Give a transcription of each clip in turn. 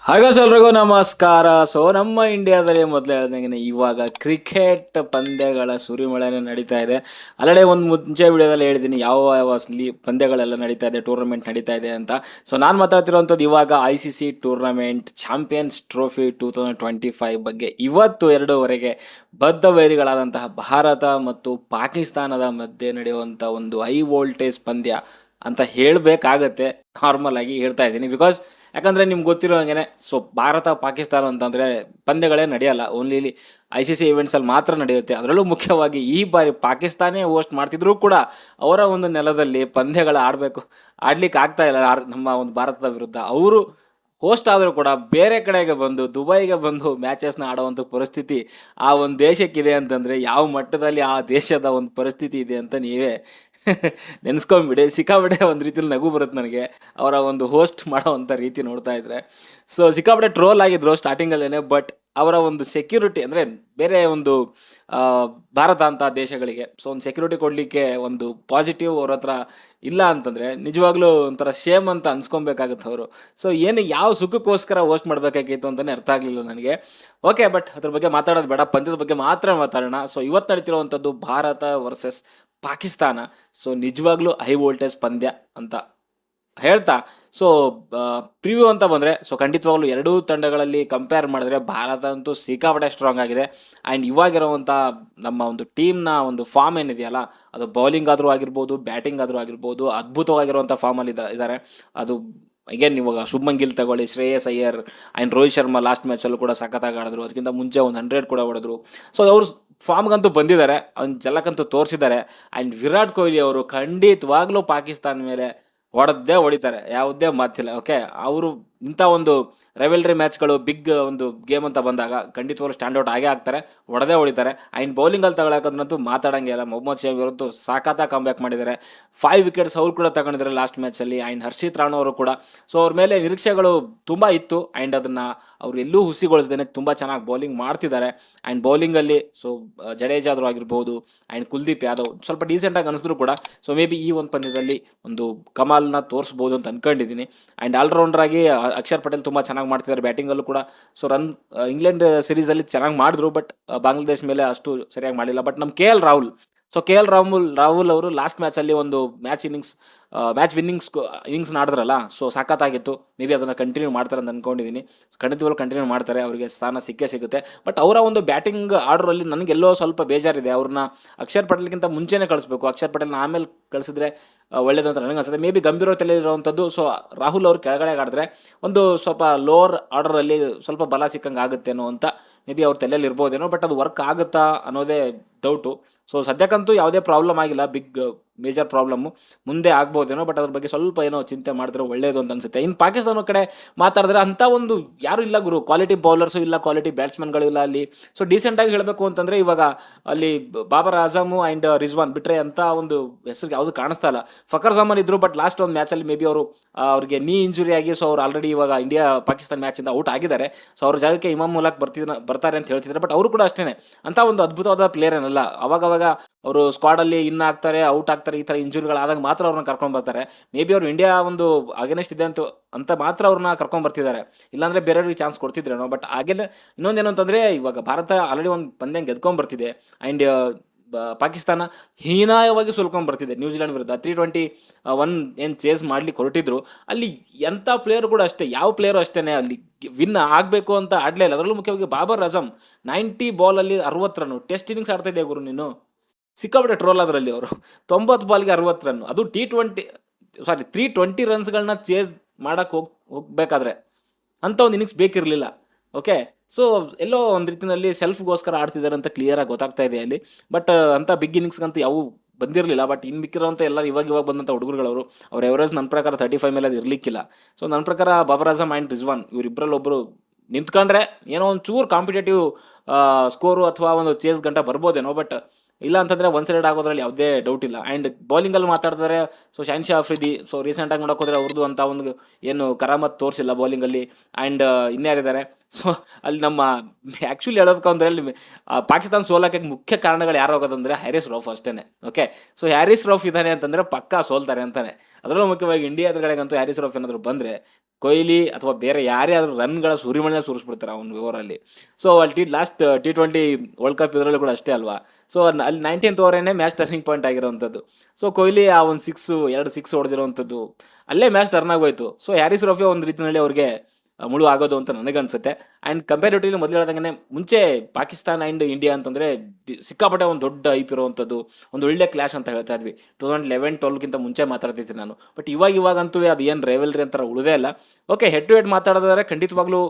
ಹಾಗ ಎಲ್ರಿಗೂ ನಮಸ್ಕಾರ. ಸೊ ನಮ್ಮ ಇಂಡಿಯಾದಲ್ಲಿ ಮೊದಲು ಹೇಳ್ದಂಗೆ ಇವಾಗ ಕ್ರಿಕೆಟ್ ಪಂದ್ಯಗಳ ಸುರಿಮಳೆನೇ ನಡೀತಾ ಇದೆ. ಆಲ್ರೆಡಿ ಒಂದು ಮುಂಚೆ ವಿಡಿಯೋದಲ್ಲಿ ಹೇಳಿದ್ದೀನಿ ಯಾವ ಯಾವ ಪಂದ್ಯಗಳೆಲ್ಲ ನಡೀತಾ ಇದೆ, ಟೂರ್ನಮೆಂಟ್ ನಡೀತಾ ಇದೆ ಅಂತ. ಸೊ ನಾನು ಮಾತಾಡ್ತಿರೋಂಥದ್ದು ಇವಾಗ ICC ಟೂರ್ನಮೆಂಟ್ ಚಾಂಪಿಯನ್ಸ್ ಟ್ರೋಫಿ 2025 ಬಗ್ಗೆ. ಇವತ್ತು 2:30ಗೆ ಬದ್ಧ ವೈರಿಗಳಾದಂತಹ ಭಾರತ ಮತ್ತು ಪಾಕಿಸ್ತಾನದ ಮಧ್ಯೆ ನಡೆಯುವಂಥ ಒಂದು ಹೈ ವೋಲ್ಟೇಜ್ ಪಂದ್ಯ ಅಂತ ಹೇಳಬೇಕಾಗತ್ತೆ. ನಾರ್ಮಲ್ ಆಗಿ ಹೇಳ್ತಾ ಇದ್ದೀನಿ, ಬಿಕಾಸ್ ಯಾಕಂದರೆ ನಿಮ್ಗೆ ಗೊತ್ತಿರೋ ಹಾಗೆ ಸೊ ಭಾರತ ಪಾಕಿಸ್ತಾನ ಅಂತಂದರೆ ಪಂದ್ಯಗಳೇ ನಡೆಯಲ್ಲ, ಓನ್ಲಿ ICC ಈವೆಂಟ್ಸಲ್ಲಿ ಮಾತ್ರ ನಡೆಯುತ್ತೆ. ಅದರಲ್ಲೂ ಮುಖ್ಯವಾಗಿ ಈ ಬಾರಿ ಪಾಕಿಸ್ತಾನೇ ಹೋಸ್ಟ್ ಮಾಡ್ತಿದ್ರು ಕೂಡ ಅವರ ಒಂದು ನೆಲದಲ್ಲಿ ಆಡ್ಲಿಕ್ಕೆ ಆಗ್ತಾ ಇಲ್ಲ ನಮ್ಮ ಒಂದು ಭಾರತದ ವಿರುದ್ಧ. ಅವರು ಹೋಸ್ಟ್ ಆದರೂ ಕೂಡ ಬೇರೆ ಕಡೆಗೆ ಬಂದು ದುಬೈಗೆ ಬಂದು ಮ್ಯಾಚಸ್ನ ಆಡುವಂಥ ಪರಿಸ್ಥಿತಿ ಆ ಒಂದು ದೇಶಕ್ಕಿದೆ ಅಂತಂದರೆ ಯಾವ ಮಟ್ಟದಲ್ಲಿ ಆ ದೇಶದ ಒಂದು ಪರಿಸ್ಥಿತಿ ಇದೆ ಅಂತ ನೀವೇ ನೆನೆಸ್ಕೊಂಬಿಡಿ. ಸಿಕ್ಕಾಪಟ್ಟೆ ಒಂದು ರೀತಿಯಲ್ಲಿ ನಗು ಬರುತ್ತೆ ನನಗೆ ಅವರ ಒಂದು ಹೋಸ್ಟ್ ಮಾಡೋವಂಥ ರೀತಿ ನೋಡ್ತಾ ಇದ್ರೆ. ಸೊ ಸಿಕ್ಕಾಪಟ್ಟೆ ಟ್ರೋಲ್ ಆಗಿದ್ರು ಸ್ಟಾರ್ಟಿಂಗಲ್ಲೇ, ಬಟ್ ಅವರ ಒಂದು ಸೆಕ್ಯೂರಿಟಿ ಅಂದರೆ ಬೇರೆ ಒಂದು ಭಾರತ ಅಂತ ದೇಶಗಳಿಗೆ ಸೊ ಒಂದು ಸೆಕ್ಯೂರಿಟಿ ಕೊಡಲಿಕ್ಕೆ ಒಂದು ಪಾಸಿಟಿವ್ ಅವ್ರ ಹತ್ರ ಇಲ್ಲ ಅಂತಂದರೆ ನಿಜವಾಗ್ಲೂ ಒಂಥರ ಶೇಮ್ ಅಂತ ಅನ್ಸ್ಕೊಬೇಕಾಗುತ್ತೆ ಅವರು. ಸೊ ಯಾವ ಸುಖಕ್ಕೋಸ್ಕರ ಹೋಸ್ಟ್ ಮಾಡಬೇಕಾಗಿತ್ತು ಅಂತಲೇ ಅರ್ಥ ಆಗಲಿಲ್ಲ ನನಗೆ. ಓಕೆ, ಬಟ್ ಅದ್ರ ಬಗ್ಗೆ ಮಾತಾಡೋದು ಬೇಡ, ಪಂದ್ಯದ ಬಗ್ಗೆ ಮಾತ್ರ ಮಾತಾಡೋಣ. ಸೊ ಇವತ್ತು ನಡೀತಿರುವಂಥದ್ದು ಭಾರತ ವರ್ಸಸ್ ಪಾಕಿಸ್ತಾನ. ಸೊ ನಿಜವಾಗ್ಲೂ ಹೈ ವೋಲ್ಟೇಜ್ ಪಂದ್ಯ ಅಂತ ಹೇಳ್ತಾ, ಸೊ ಪ್ರಿವ್ಯೂ ಅಂತ ಬಂದರೆ ಸೊ ಖಂಡಿತವಾಗ್ಲೂ ಎರಡೂ ತಂಡಗಳಲ್ಲಿ ಕಂಪೇರ್ ಮಾಡಿದ್ರೆ ಭಾರತ ಅಂತೂ ಸಿಕ್ಕಾಪಟ್ಟೆ ಸ್ಟ್ರಾಂಗ್ ಆಗಿದೆ. ಆ್ಯಂಡ್ ಇವಾಗಿರುವಂಥ ನಮ್ಮ ಒಂದು ಟೀಮ್ನ ಒಂದು ಫಾರ್ಮ್ ಏನಿದೆಯಲ್ಲ, ಅದು ಬೌಲಿಂಗ್ ಆದರೂ ಆಗಿರ್ಬೋದು, ಬ್ಯಾಟಿಂಗ್ ಆದರೂ ಆಗಿರ್ಬೋದು, ಅದ್ಭುತವಾಗಿರುವಂಥ ಫಾರ್ಮಲ್ಲಿ ಇದ್ದಾರೆ. ಅದು ಅಗೇನ್ ಇವಾಗ ಶುಭ್ಮನ್ ಗಿಲ್ ತಗೊಳ್ಳಿ, ಶ್ರೇಯಸ್ ಅಯ್ಯರ್ ಆ್ಯಂಡ್ ರೋಹಿತ್ ಶರ್ಮಾ ಲಾಸ್ಟ್ ಮ್ಯಾಚಲ್ಲೂ ಕೂಡ ಸಖತ್ತಾಗಿ ಆಡಿದ್ರು. ಅದಕ್ಕಿಂತ ಮುಂಚೆ ಒಂದು 100 ಕೂಡ ಹೊಡೆದ್ರು. ಸೊ ಅವರು ಫಾರ್ಮ್ಗಂತೂ ಬಂದಿದ್ದಾರೆ, ಅವ್ನ ಜಲಕ್ಕಂತೂ ತೋರಿಸಿದ್ದಾರೆ. ಆ್ಯಂಡ್ ವಿರಾಟ್ ಕೊಹ್ಲಿ ಅವರು ಖಂಡಿತವಾಗ್ಲೂ ಪಾಕಿಸ್ತಾನ ಮೇಲೆ ಹೊಡಿತಾರೆ, ಯಾವುದೇ ಮಾತಿಲ್ಲ. ಓಕೆ, ಅವರು ಇಂಥ ಒಂದು ರೆವೆಲ್ರಿ ಮ್ಯಾಚ್ಗಳು, ಬಿಗ್ ಒಂದು ಗೇಮ್ ಅಂತ ಬಂದಾಗ ಖಂಡಿತವಾಗ್ಲೂ ಸ್ಟ್ಯಾಂಡ್ಔಟ್ ಆಗೇ ಆಗ್ತಾರೆ, ಹೊಡಿತಾರೆ. ಆ್ಯಂಡ್ ಬೌಲಿಂಗಲ್ಲಿ ತಗೊಳಕೋದ್ರಂತೂ ಮಾತಾಡೋಂಗೆ ಇಲ್ಲ. ಮೊಹಮ್ಮದ್ ಶಮಿ ಅವರಂತೂ ಸಾಕಾಗಿ ಕಮ್ಬ್ಯಾಕ್ ಮಾಡಿದ್ದಾರೆ. 5 ವಿಕೆಟ್ಸ್ ಅವ್ರು ಕೂಡ ತಗೊಂಡಿದ್ದಾರೆ ಲಾಸ್ಟ್ ಮ್ಯಾಚಲ್ಲಿ. ಆ್ಯಂಡ್ ಹರ್ಷಿತ್ ರಾಣಾ ಅವರು ಕೂಡ. ಸೊ ಅವ್ರ ಮೇಲೆ ನಿರೀಕ್ಷೆಗಳು ತುಂಬ ಇತ್ತು. ಆ್ಯಂಡ್ ಅದನ್ನು ಅವ್ರು ಎಲ್ಲೂ ಹುಸಿಗೊಳಿಸ್ದೇನೆ ತುಂಬ ಚೆನ್ನಾಗಿ ಬೌಲಿಂಗ್ ಮಾಡ್ತಿದ್ದಾರೆ. ಆ್ಯಂಡ್ ಬೌಲಿಂಗಲ್ಲಿ ಸೊ ಜಡೇಜಾದ್ರು ಆಗಿರ್ಬೋದು ಆ್ಯಂಡ್ ಕುಲ್ದೀಪ್ ಯಾದವ್ ಸ್ವಲ್ಪ ಡೀಸೆಂಟಾಗಿ ಅನಿಸಿದ್ರು ಕೂಡ. ಸೊ ಮೇ ಬಿ ಈ ಒಂದು ಪಂದ್ಯದಲ್ಲಿ ಒಂದು ಕಮಾಲ್ನ ತೋರಿಸ್ಬೋದು ಅಂತ ಅಂದ್ಕೊಂಡಿದ್ದೀನಿ. ಆ್ಯಂಡ್ ಆಲ್ರೌಂಡರ್ ಆಗಿ ಅಕ್ಷರ್ ಪಟೇಲ್ ತುಂಬ ಚೆನ್ನಾಗಿ ಮಾಡ್ತಿದ್ದಾರೆ ಬ್ಯಾಟಿಂಗಲ್ಲೂ ಕೂಡ. ಸೊ ಇಂಗ್ಲೆಂಡ್ ಸಿರೀಸಲ್ಲಿ ಚೆನ್ನಾಗಿ ಮಾಡಿದ್ರು, ಬಟ್ ಬಾಂಗ್ಲಾದೇಶ್ ಮೇಲೆ ಅಷ್ಟು ಸರಿಯಾಗಿ ಮಾಡಲಿಲ್ಲ. ಬಟ್ ನಮ್ಮ KL ರಾಹುಲ್ ಅವರು ಲಾಸ್ಟ್ ಮ್ಯಾಚಲ್ಲಿ ಒಂದು ಮ್ಯಾಚ್ ಇನ್ನಿಂಗ್ಸ್ನ ಆಡಿದ್ರಲ್ಲ, ಸೊ ಸಖತ್ತಾಗಿತ್ತು. ಮೇ ಬಿ ಅದನ್ನು ಕಂಟಿನ್ಯೂ ಮಾಡ್ತಾರೆ ಅಂತ ಅಂದ್ಕೊಂಡಿದ್ದೀನಿ. ಖಂಡಿತವಾಗ್ಲೂ ಕಂಟಿನ್ಯೂ ಮಾಡ್ತಾರೆ, ಅವರಿಗೆ ಸ್ಥಾನ ಸಿಗುತ್ತೆ. ಬಟ್ ಅವರ ಒಂದು ಬ್ಯಾಟಿಂಗ್ ಆರ್ಡ್ರಲ್ಲಿ ನನಗೆಲ್ಲೋ ಸ್ವಲ್ಪ ಬೇಜಾರಿದೆ. ಅವ್ರನ್ನ ಅಕ್ಷರ್ ಪಟೇಲ್ಗಿಂತ ಮುಂಚೆನೇ ಕಳಿಸ್ಬೇಕು. ಅಕ್ಷರ್ ಪಟೇಲ್ನ ಆಮೇಲೆ ಕಳಿಸಿದ್ರೆ ಒಳ್ಳೇದು ಅಂತ ನನಗೆ ಅನ್ಸುತ್ತೆ. ಮೇ ಬಿ ಗಂಭೀರ ತಲೆಯಿರುವಂಥದ್ದು. ಸೊ ರಾಹುಲ್ ಅವರು ಕೆಳಗಡೆ ಆಡಿದ್ರೆ ಒಂದು ಸ್ವಲ್ಪ ಲೋವರ್ ಆರ್ಡರಲ್ಲಿ ಸ್ವಲ್ಪ ಬಲ ಸಿಕ್ಕಂಗೆ ಆಗುತ್ತೇನೋ ಅಂತ ಮೇ ಬಿ ಅವ್ರ ತಲೆಯಲ್ಲಿ ಇರ್ಬೋದೇನೋ. ಬಟ್ ಅದು ವರ್ಕ್ ಆಗುತ್ತಾ ಅನ್ನೋದೇ ಡೌಟು. ಸೊ ಸದ್ಯಕ್ಕಂತೂ ಯಾವುದೇ ಪ್ರಾಬ್ಲಮ್ ಆಗಿಲ್ಲ, ಮೇಜರ್ ಪ್ರಾಬ್ಲಮ್ಮು. ಮುಂದೆ ಆಗ್ಬೋದೇನೋ, ಬಟ್ ಅದ್ರ ಬಗ್ಗೆ ಸ್ವಲ್ಪ ಏನೋ ಚಿಂತೆ ಮಾಡಿದ್ರೆ ಒಳ್ಳೆಯದು ಅಂತ ಅನಿಸುತ್ತೆ. ಇನ್ನು ಪಾಕಿಸ್ತಾನ ಕಡೆ ಮಾತಾಡಿದ್ರೆ ಅಂಥ ಒಂದು ಯಾರೂ ಇಲ್ಲ ಗುರು, ಕ್ವಾಲಿಟಿ ಬೌಲರ್ಸು ಇಲ್ಲ, ಕ್ವಾಲಿಟಿ ಬ್ಯಾಟ್ಸ್ಮನ್ಗಳು ಇಲ್ಲ ಅಲ್ಲಿ. ಸೊ ಡೀಸೆಂಟಾಗಿ ಹೇಳಬೇಕು ಅಂತಂದರೆ ಇವಾಗ ಅಲ್ಲಿ ಬಾಬರ್ ಆಜಮು ಆ್ಯಂಡ್ ರಿಜ್ವಾನ್ ಬಿಟ್ಟರೆ ಅಂತ ಒಂದು ಹೆಸರಿಗೆ ಯಾವುದು ಕಾಣಿಸ್ತಾ ಇಲ್ಲ. ಫಕರ್ ಜಮಾನ್ ಇದ್ದರು, ಬಟ್ ಲಾಸ್ಟ್ ಒಂದು ಮ್ಯಾಚಲ್ಲಿ ಮೇ ಬಿ ಅವ್ರಿಗೆ ನೀ ಇಂಜುರಿ ಆಗಿ ಸೊ ಅವ್ರು ಆಲ್ರೆಡಿ ಇವಾಗ ಪಾಕಿಸ್ತಾನ ಮ್ಯಾಚಿಂದ ಔಟ್ ಆಗಿದ್ದಾರೆ. ಸೊ ಅವ್ರ ಜಾಗಕ್ಕೆ ಇಮಾಮ್ ಮುಲಾಕ್ ಬರ್ತಾರೆ ಅಂತ ಹೇಳ್ತಿದ್ದಾರೆ. ಬಟ್ ಅವರು ಕೂಡ ಅಷ್ಟೇ ಅಂತ ಒಂದು ಅದ್ಭುತವಾದ ಪ್ಲೇಯರ್ ಏನಲ್ಲ. ಅವಾಗವಾಗ ಅವರು ಸ್ಕ್ವಾಡಲ್ಲಿ ಇನ್ ಆಗ್ತಾರೆ, ಔಟ್ ಆಗ್ತಾರೆ, ಈ ಥರ ಇಂಜುರಿಗಳಾದಾಗ ಮಾತ್ರ ಅವ್ರನ್ನ ಕರ್ಕೊಂಡು ಬರ್ತಾರೆ. ಮೇ ಬಿ ಅವರು ಇಂಡಿಯಾ ಒಂದು ಅಗೇನೆಸ್ಟ್ ಇದೆ ಅಂತ ಮಾತ್ರ ಅವ್ರನ್ನ ಕರ್ಕೊಂಡು ಬರ್ತಿದ್ದಾರೆ, ಇಲ್ಲಾಂದರೆ ಬೇರೆಯವ್ರಿಗೆ ಚಾನ್ಸ್ ಕೊಡ್ತಿದ್ರೇನೋ. ಬಟ್ ಹಾಗೆಲ್ಲ ಇನ್ನೊಂದೇನು ಅಂತಂದರೆ ಇವಾಗ ಭಾರತ ಆಲ್ರೆಡಿ ಒಂದು ಪಂದ್ಯ ಗೆದ್ಕೊಂಡ್ಬರ್ತಿದೆ. ಆ್ಯಂಡ್ ಪಾಕಿಸ್ತಾನ ಹೀನಾಯವಾಗಿ ಬರ್ತಿದೆ ನ್ಯೂಜಿಲೆಂಡ್ ವಿರುದ್ಧ. 321 ಏನು ಚೇಸ್ ಮಾಡ್ಲಿಕ್ಕೆ ಹೊರಟಿದ್ರು. ಅಲ್ಲಿ ಎಂಥ ಪ್ಲೇಯರ್ ಕೂಡ ಅಷ್ಟೇ, ಯಾವ ಪ್ಲೇಯರು ಅಷ್ಟೇ ಅಲ್ಲಿ ವಿನ್ ಆಗಬೇಕು ಅಂತ ಆಡಲೇ ಇಲ್ಲ. ಅದರಲ್ಲೂ ಮುಖ್ಯವಾಗಿ Babur Azam 90 ಬಾಲಲ್ಲಿ 60 run. Test innings ಆಡ್ತಾ ಇದೆಯಾ ಗುರು ನೀನು? ಸಿಕ್ಕಾಪಟ್ಟೆ ಟ್ರೋಲ್ ಅದರಲ್ಲಿ ಅವರು. 90 ಬಾಲ್ಗೆ 60 ರನ್ನು, ಅದು 320 ರನ್ಸ್ಗಳನ್ನ ಚೇಸ್ ಮಾಡೋಕ್ಕೆ ಹೋಗಬೇಕಾದ್ರೆ ಅಂಥ ಒಂದು ಇನ್ನಿಂಗ್ಸ್ ಬೇಕಿರಲಿಲ್ಲ. ಓಕೆ, ಸೊ ಎಲ್ಲೋ ಒಂದು ರೀತಿಯಲ್ಲಿ ಸೆಲ್ಫ್ಗೋಸ್ಕರ ಆಡ್ತಿದ್ದಾರೆ ಅಂತ ಕ್ಲಿಯರಾಗಿ ಗೊತ್ತಾಗ್ತಾ ಇದೆ ಅಲ್ಲಿ. ಬಟ್ ಅಂಥ ಬಿಗ್ ಇನ್ನಿಂಗ್ಸ್ಗಂತೂ ಯಾವ ಬಂದಿರಲಿಲ್ಲ. ಬಟ್ ಇನ್ನು ಮಿಕ್ಕಿರೋಂಥ ಎಲ್ಲ ಇವಾಗ ಬಂದಂಥ ಹುಡುಗರುಗಳವರು ಅವ್ರ ಎವರೇಜ್ ನನ್ನ ಪ್ರಕಾರ 35 ಮೇಲೆ ಅದು ಇರಲಿಕ್ಕಿಲ್ಲ. ಸೊ ನನ್ನ ಪ್ರಕಾರ ಬಾಬರ್ ಆಜಮ್ ಆ್ಯಂಡ್ ರಿಜ್ವಾನ್ ಇವರಿಬ್ಬರಲ್ಲಿ ಒಬ್ಬರು ನಿಂತ್ಕೊಂಡ್ರೆ ಏನೋ ಒಂದು ಚೂರು ಕಾಂಪಿಟೇಟಿವ್ ಸ್ಕೋರು ಅಥವಾ ಒಂದು ಚೇಸ್ ಗಂಟ ಬರ್ಬೋದೇನೋ. ಬಟ್ ಇಲ್ಲ ಅಂತಂದರೆ 1 ಸೈಡ್ ಆಗೋದ್ರಲ್ಲಿ ಯಾವುದೇ ಡೌಟ್ ಇಲ್ಲ. ಆ್ಯಂಡ್ ಬೌಲಿಂಗಲ್ಲಿ ಮಾತಾಡ್ತಾರೆ ಸೊ ಶಾನ್ಶಾ ಅಫ್ರಿದಿ. ಸೊ ರೀಸೆಂಟಾಗಿ ನೋಡೋಕೆ ಹೋದರೆ ಅವ್ರದ್ದು ಅಂತ ಒಂದು ಏನು ಕರಾಮತ್ ತೋರಿಸಿಲ್ಲ ಬೌಲಿಂಗಲ್ಲಿ. ಆ್ಯಂಡ್ ಇನ್ಯಾರಿದ್ದಾರೆ ಸೊ ಅಲ್ಲಿ ನಮ್ಮ ಆ್ಯಕ್ಚುಲಿ ಹೇಳ್ಬೇಕು ಅಂದರೆ ಅಲ್ಲಿ ಪಾಕಿಸ್ತಾನ ಸೋಲಕ್ಕೆ ಮುಖ್ಯ ಕಾರಣಗಳು ಯಾರು ಹೋಗೋದಂದರೆ ಹ್ಯಾರಿಸ್ ರೌಫ್ ಅಷ್ಟೇ. ಓಕೆ, ಸೊ ಹ್ಯಾರಿಸ್ ರೌಫ್ ಇದ್ದಾನೆ ಅಂತಂದರೆ ಪಕ್ಕಾ ಸೋಲ್ತಾರೆ ಅಂತಾನೆ. ಅದರಲ್ಲೂ ಮುಖ್ಯವಾಗಿ ಇಂಡಿಯಾ ಎದುರುಗಡೆಗಂತೂ ಹ್ಯಾರಿಸ್ ರೌಫ್ ಏನಾದರೂ ಬಂದರೆ ಕೊಹ್ಲಿ ಅಥವಾ ಬೇರೆ ಯಾರೇ ಆದರೂ ರನ್ಗಳ ಸುರಿಮಳೆ ಸುರಿಸ್ಬಿಡ್ತಾರೆ ಅವ್ನ ಓವರಲ್ಲಿ. ಸೊ ಅಲ್ಲಿ ಲಾಸ್ಟ್ T20 ವರ್ಲ್ಡ್ ಕಪ್ ಇದರಲ್ಲೂ ಕೂಡ ಅಷ್ಟೇ ಅಲ್ವಾ. ಸೊ ಅಲ್ಲಿ 19th ಓವರೇನೇ ಮ್ಯಾಚ್ ಟರ್ನಿಂಗ್ ಪಾಯಿಂಟ್ ಆಗಿರೋವಂಥದ್ದು. ಸೊ ಕೊಹ್ಲಿ ಆ ಒಂದು 2 ಸಿಕ್ಸ್ ಹೊಡೆದಿರೋವಂಥದ್ದು ಅಲ್ಲೇ ಮ್ಯಾಚ್ ಟರ್ನ್ ಆಗೋಯ್ತು. ಸೊ ಹ್ಯಾರಿಸ್ ರೌಫೇ ಒಂದು ರೀತಿಯಲ್ಲಿ ಅವ್ರಿಗೆ ಮುಳು ಆಗೋದು ಅಂತ ನನಗನ್ಸುತ್ತೆ. ಆ್ಯಂಡ್ ಕಂಪೇರಿಟಿವ್ಲಿ ಮೊದಲು ಹೇಳ್ದಂಗೆ ಮುಂಚೆ ಪಾಕಿಸ್ತಾನ ಆ್ಯಂಡ್ ಇಂಡಿಯಾ ಅಂತಂದರೆ ಸಿಕ್ಕಾಪಟ್ಟೆ ಒಂದು ದೊಡ್ಡ ಐಪ್ ಇರುವಂಥದ್ದು, ಒಂದು ಒಳ್ಳೆ ಕ್ಲಾಶ್ ಅಂತ ಹೇಳ್ತಾ ಇದ್ವಿ. 2011-12ಗಿಂತ ಮುಂಚೆ ಮಾತಾಡ್ತಿದ್ದೆ ನಾನು. ಬಟ್ ಇವಾಗಂತೂ ಅದು ಏನು ರೈವಲ್ರಿ ಅಂತಾರೆ ಉಳಿದೇ ಇಲ್ಲ. ಓಕೆ, ಹೆಡ್ ಟು ಹೆಡ್ ಮಾತಾಡಿದ್ರೆ ಖಂಡಿತವಾಗ್ಲೂ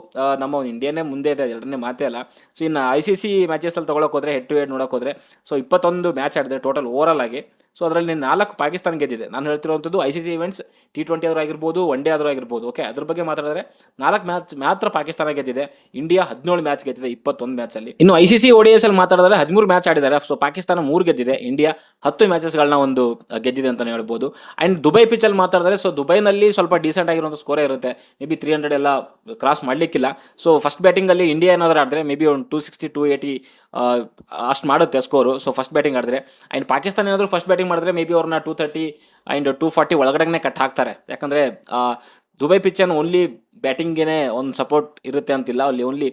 ನಮ್ಮ ಇಂಡಿಯಾನೇ ಮುಂದೆ ಇದೆ, ಎರಡನೇ ಮಾತೇ ಅಲ್ಲ. ಸೊ ಇನ್ನು ICC ಮ್ಯಾಚಸಲ್ಲಿ ತೊಗೊಳಕ್ಕೆ ಹೋದರೆ, ಹೆಡ್ ಟು ಹೆಡ್ ನೋಡೋಕೆ ಹೋದರೆ, ಸೊ 21 ಮ್ಯಾಚ್ ಆಡಿದೆ ಟೋಟಲ್ ಓವರಾಲ್ ಆಗಿ. ಸೊ ಅದರಲ್ಲಿ 4 ಪಾಕಿಸ್ತಾನ ಗೆದ್ದಿದೆ. ನಾನು ಹೇಳ್ತಿರುವಂಥದ್ದು ICC ಇವೆಂಟ್ಸ್, T20 ಆದರೂ ಆಗಿರ್ಬೋದು, ಒನ್ ಡೇ ಆದರೂ ಆಗಿರ್ಬೋದು. ಓಕೆ, ಅದ್ರ ಬಗ್ಗೆ ಮಾತಾಡಿದ್ರೆ 4 ಮ್ಯಾಚ್ ಮಾತ್ರ ಪಾಕಿಸ್ತಾನ ಗೆದ್ದಿದೆ. ಇಂಡಿಯಾ 17 ಮ್ಯಾಚ್ ಗೆದ್ದಿದೆ 21 ಮ್ಯಾಚಲ್ಲಿ. ಇನ್ನು ICC ODIs ಅಲ್ಲಿ ಮಾತಾಡಿದ್ರೆ 13 ಮ್ಯಾಚ್ ಆಡಿದ್ದಾರೆ. ಸೊ ಪಾಕಿಸ್ತಾನ 3 ಗೆದ್ದಿದೆ, ಇಂಡಿಯಾ 10 ಮ್ಯಾಚಸ್ಗಳನ್ನ ಒಂದು ಗೆದ್ದಿದೆ ಅಂತಲೇ ಹೇಳ್ಬೋದು. ಆ್ಯಂಡ್ ದುಬೈ ಪಿಚ್ಚಲ್ಲಿ ಮಾತಾಡಿದ್ರೆ, ಸೊ ದುಬೈನಲ್ಲಿ ಸ್ವಲ್ಪ ಡೀಸೆಂಟ್ ಆಗಿರುವಂಥ ಸ್ಕೋರೇ ಇರುತ್ತೆ. ಮೇ ಬಿ 300 ಎಲ್ಲ ಕ್ರಾಸ್ ಮಾಡಲಿಕ್ಕಿಲ್ಲ. ಸೊ ಫಸ್ಟ್ ಬ್ಯಾಟಿಂಗಲ್ಲಿ ಇಂಡಿಯಾ ಏನಾದರೂ ಆಡಿದ್ರೆ ಮೇ ಬಿ ಒಂದು 260, 280 ಅಷ್ಟು ಮಾಡುತ್ತೆ ಸ್ಕೋರು. ಸೊ ಫಸ್ಟ್ ಬ್ಯಾಟಿಂಗ್ ಆಡಿದ್ರೆ. ಆ್ಯಂಡ್ ಪಾಕಿಸ್ತಾನ ಏನಾದರೂ ಫಸ್ಟ್ ಬ್ಯಾಟಿಂಗ್ ಮಾಡಿದ್ರೆ ಮೇ ಬಿ ಅವ್ರನ್ನ 230 ಆ್ಯಂಡ್ 240 ಒಳಗಡೆನೇ ಕಟ್ ಹಾಕ್ತಾರೆ. ಯಾಕಂದರೆ ದುಬೈ ಪಿಚ್ಚನ್ನು ಓನ್ಲಿ ಬ್ಯಾಟಿಂಗೇ ಒಂದು ಸಪೋರ್ಟ್ ಇರುತ್ತೆ ಅಂತಿಲ್ಲ, ಅಲ್ಲಿ ಓನ್ಲಿ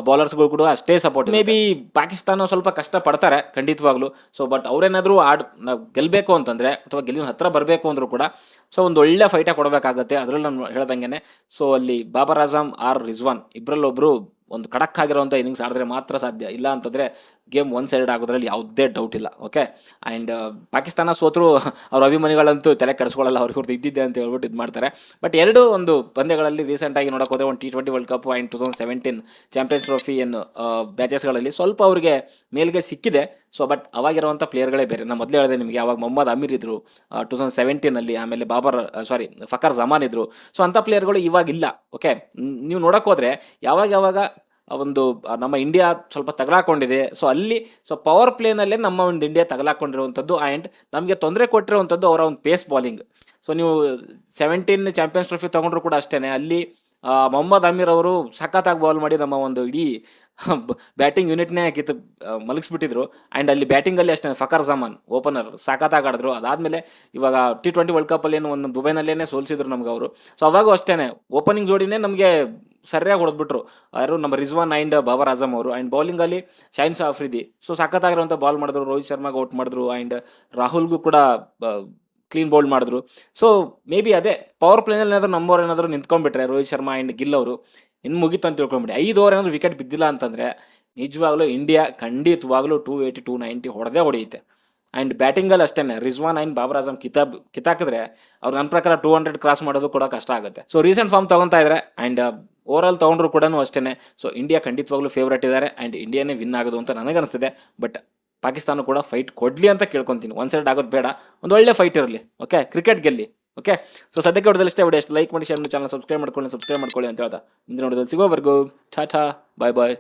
ಬೌಲರ್ಸ್ಗಳು ಕೂಡ ಅಷ್ಟೇ ಸಪೋರ್ಟ್. ಮೇ ಬಿ ಪಾಕಿಸ್ತಾನ ಸ್ವಲ್ಪ ಕಷ್ಟ ಪಡ್ತಾರೆ ಖಂಡಿತವಾಗ್ಲೂ. ಸೊ ಬಟ್ ಅವರೇನಾದರೂ ಗೆಲ್ಲಬೇಕು ಅಂತಂದರೆ ಅಥವಾ ಗೆಲ್ಲಿನ ಹತ್ರ ಬರಬೇಕು ಅಂದರೂ ಕೂಡ ಸೊ ಒಂದು ಒಳ್ಳೆ ಫೈಟೇ ಕೊಡಬೇಕಾಗತ್ತೆ. ಅದರಲ್ಲಿ ನಾನು ಹೇಳ್ದಂಗೆ ಸೊ ಅಲ್ಲಿ ಬಾಬರ್ ಆಜಮ್ ಆರ್ ರಿಜ್ವಾನ್ ಇಬ್ಬರಲ್ಲೊಬ್ಬರು ಒಂದು ಖಡಕ್ ಆಗಿರೋಂಥ ಇನ್ನಿಂಗ್ಸ್ ಆಡಿದ್ರೆ ಮಾತ್ರ ಸಾಧ್ಯ. ಇಲ್ಲ ಅಂತಂದರೆ ಗೇಮ್ ಒನ್ ಸೈಡ್ ಆಗೋದ್ರಲ್ಲಿ ಯಾವುದೇ ಡೌಟ್ ಇಲ್ಲ. ಓಕೆ, ಆ್ಯಂಡ್ ಪಾಕಿಸ್ತಾನ ಸೋತರು ಅವ್ರ ಅಭಿಮಾನಿಗಳಂತೂ ತಲೆ ಕೆಡಿಸ್ಕೊಳ್ಳಲ್ಲ, ಅವ್ರಿಗೆ ಇದ್ದಿದ್ದೆ ಅಂತ ಹೇಳ್ಬಿಟ್ಟು ಇದು ಮಾಡ್ತಾರೆ. ಬಟ್ ಎರಡು ಒಂದು ಪಂದ್ಯಗಳಲ್ಲಿ ರೀಸೆಂಟಾಗಿ ನೋಡೋಕೆ ಹೋದರೆ ಒಂದು T20 world cup and 2017 champions trophy ಏನು ಮ್ಯಾಚಸ್ಗಳಲ್ಲಿ ಸ್ವಲ್ಪ ಅವ್ರಿಗೆ ಮೇಲ್ಗೆ ಸಿಕ್ಕಿದೆ. ಸೊ ಬಟ್ ಅವಾಗಿರುವಂಥ ಪ್ಲೇಯರ್ಗಳೇ ಬೇರೆ. ನಾನು ಮೊದಲೇ ಹೇಳಿದೆ ನಿಮಗೆ, ಅವಾಗ ಮೊಹಮ್ಮದ್ ಅಮೀರ್ ಇದ್ದರು 2017, ಆಮೇಲೆ ಫಕರ್ ಜಮಾನ್ ಇದ್ದರು. ಸೊ ಅಂಥ ಪ್ಲೇಯರ್ಗಳು ಇವಾಗಿಲ್ಲ. ಓಕೆ, ನೀವು ನೋಡೋಕೆ ಹೋದರೆ ಯಾವಾಗ ಒಂದು ನಮ್ಮ ಇಂಡಿಯಾ ಸ್ವಲ್ಪ ತಗಲಾಕೊಂಡಿದೆ. ಸೊ ಅಲ್ಲಿ ಪವರ್ ಪ್ಲೇನಲ್ಲೇ ನಮ್ಮ ಒಂದು ಇಂಡಿಯಾ ತಗಲಾಕೊಂಡಿರುವಂಥದ್ದು. ಆ್ಯಂಡ್ ನಮಗೆ ತೊಂದರೆ ಕೊಟ್ಟಿರುವಂಥದ್ದು ಅವರ ಒಂದು ಪೇಸ್ ಬಾಲಿಂಗ್. ಸೊ ನೀವು 17 ಚಾಂಪಿಯನ್ಸ್ ಟ್ರೋಫಿ ತೊಗೊಂಡ್ರು ಕೂಡ ಅಷ್ಟೇ, ಅಲ್ಲಿ ಮೊಹಮ್ಮದ್ ಅಮೀರ್ ಅವರು ಸಖತ್ತಾಗಿ ಬಾಲ್ ಮಾಡಿ ನಮ್ಮ ಒಂದು ಇಡೀ ಬ್ಯಾಟಿಂಗ್ ಯೂನಿಟ್ನೇ ಮಲಗಿಸ್ಬಿಟ್ಟಿದ್ರು. ಆ್ಯಂಡ್ ಅಲ್ಲಿ ಬ್ಯಾಟಿಂಗಲ್ಲಿ ಅಷ್ಟೇ ಫಕರ್ ಜಮಾನ್ ಓಪನರ್ ಸಖತ್ತಾಗಿ ಆಡಿದ್ರು. ಅದಾದಮೇಲೆ ಇವಾಗ T20 ವರ್ಲ್ಡ್ ಕಪ್ಪಲ್ಲಿ ಏನು ಒಂದು ದುಬೈನಲ್ಲೇ ಸೋಲಿಸಿದ್ರು ನಮ್ಗೆ ಅವರು. ಸೊ ಅವಾಗೂ ಅಷ್ಟೇ ಓಪನಿಂಗ್ ಜೋಡಿನೇ ನಮಗೆ ಸರಿಯಾಗಿ ಹೊಡೆದ್ಬಿಟ್ರು ಯಾರು, ನಮ್ಮ ರಿಜ್ವಾನ್ ಆ್ಯಂಡ್ ಬಾಬರ್ ಆಜಮ್ ಅವರು. ಆ್ಯಂಡ್ ಬೌಲಿಂಗಲ್ಲಿ ಶೈನ್ ಆಫ್ರಿದಿ ಸೊ ಸಖತ್ತಾಗಿರುವಂಥ ಬಾಲ್ ಮಾಡಿದ್ರು. ರೋಹಿತ್ ಶರ್ಮಾಗೆ ಔಟ್ ಮಾಡಿದ್ರು. ಆ್ಯಂಡ್ ರಾಹುಲ್ಗೂ ಕೂಡ ಕ್ಲೀನ್ ಬೌಲ್ಡ್ ಮಾಡಿದ್ರು. ಸೊ ಮೇ ಬಿ ಅದೇ ಪವರ್ ಪ್ಲೇನಲ್ಲಿ ಏನಾದರೂ ನಮ್ಮವ್ರು ಏನಾದರೂ ನಿಂತ್ಕೊಂಡ್ಬಿಟ್ರೆ ರೋಹಿತ್ ಶರ್ಮಾ ಆ್ಯಂಡ್ ಗಿಲ್ ಅವರು ಇನ್ನು ಮುಗಿತು ಅಂತ ತಿಳ್ಕೊಂಬಿಡಿ. 5 ಓವರ್ ಏನಾದರೂ ವಿಕೆಟ್ ಬಿದ್ದಿಲ್ಲ ಅಂತಂದರೆ ನಿಜವಾಗ್ಲೂ ಇಂಡಿಯಾ ಖಂಡಿತವಾಗ್ಲೂ 280, 290 ಹೊಡೆಯುತ್ತೆ. ಆ್ಯಂಡ್ ಬ್ಯಾಟಿಂಗಲ್ಲಿ ಅಷ್ಟೇ ರಿಜ್ವಾನ್ ಆ್ಯಂಡ್ ಬಾಬರ್ ಆಜಮ್ ಕಿತ್ತಾಕಿದ್ರೆ ಅವ್ರು ನನ್ನ ಪ್ರಕಾರ 200 ಕ್ರಾಸ್ ಮಾಡೋದು ಕೂಡ ಕಷ್ಟ ಆಗುತ್ತೆ. ಸೊ ರೀಸೆಂಟ್ ಫಾರ್ಮ್ ತೊಗೊತಾ ಇದ್ದಾರೆ. ಆ್ಯಂಡ್ ಓವರಾಲ್ ತೊಗೊಂಡ್ರು ಕೂಡ ಅಷ್ಟೇ. ಸೊ ಇಂಡಿಯಾ ಖಂಡಿತವಾಗ್ಲೂ ಫೇವ್ರೇಟ್ ಇದ್ದಾರೆ. ಆ್ಯಂಡ್ ಇಂಡಿಯಾನೇ ವಿನ್ ಆಗೋದು ಅಂತ ನನಗನ್ನಿಸ್ತಿದೆ. ಬಟ್ ಪಾಕಿಸ್ತಾನ ಕೂಡ ಫೈಟ್ ಕೊಡಲಿ ಅಂತ ಕೇಳ್ಕೊತೀನಿ. ಒನ್ ಸೈಡ್ ಆಗೋದು ಬೇಡ, ಒಂದು ಒಳ್ಳೆ ಫೈಟ್ ಇರಲಿ. ಓಕೆ, ಕ್ರಿಕೆಟ್ ಗೆಲ್ಲಿ. ಓಕೆ, ಸೊ ಸದ್ಯಕ್ಕೆ ಹೊಡೆದಲ್ಲಿ ಇಷ್ಟೇ. ವಿಡಿಯೋ ಲೈಕ್ ಮಾಡಿ, ಶೇರ್ ಮಾಡಿ, ಚಾನಲ್ ಸಬ್ಸ್ಕ್ರೈಬ್ ಮಾಡ್ಕೊಳ್ಳಿ ಅಂತ ಹೇಳ್ತಾ ಮುಂದಿನ ನೋಡೋದಲ್ಲಿ ಸಿಗೋವರೆಗೂ ಟಾಟಾ, ಬಾಯ್ ಬಾಯ್.